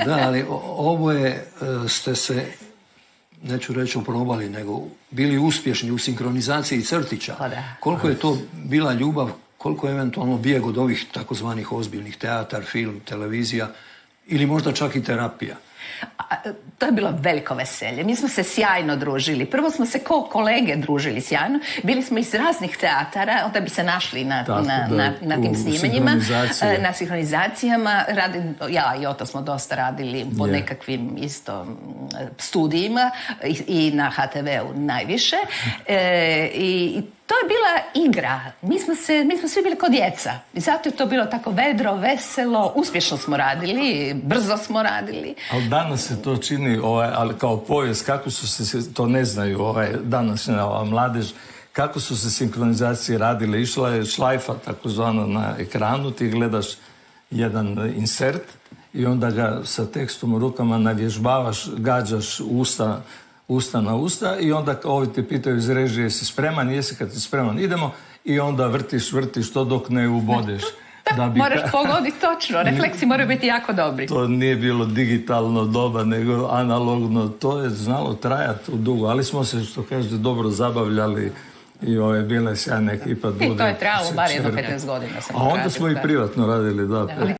Da, ali oboje ste se, neću reći oprobali, nego bili uspješni u sinkronizaciji crtića. Koliko je to bila ljubav, koliko je eventualno bijeg od ovih takozvanih ozbiljnih teatar, film, televizija ili možda čak i terapija? To je bilo veliko veselje. Mi smo se sjajno družili. Prvo smo se kao kolege družili sjajno. Bili smo iz raznih teatara, onda bi se našli na tim snimanjima, na sinhronizacijama. Ja i Oto smo dosta radili po nekakvim isto studijima i na HTV-u najviše. I to je bila igra. Mi smo svi bili kao djeca. I zato je to bilo tako vedro, veselo, uspješno smo radili, brzo smo radili. Ali danas se to čini, ali kao povijest, kako su se, to ne znaju današnja mladež, kako su se sinkronizacije radile. Išla je šlajfa, takozvano, na ekranu, ti gledaš jedan insert i onda ga sa tekstom u rukama navježbavaš, gađaš usta na usta i onda ovi te pitaju iz režije, jesi spreman, jesi, kad si spreman idemo i onda vrtiš to dok ne ubodeš. Moraš pogoditi točno, refleksi moraju biti jako dobri. To nije bilo digitalno doba, nego analogno, to je znalo trajati dugo, ali smo se, što kažete, dobro zabavljali i bila je sjajna ekipa. I to je trajalo bar jedno 15 godina. A onda smo i privatno radili, da.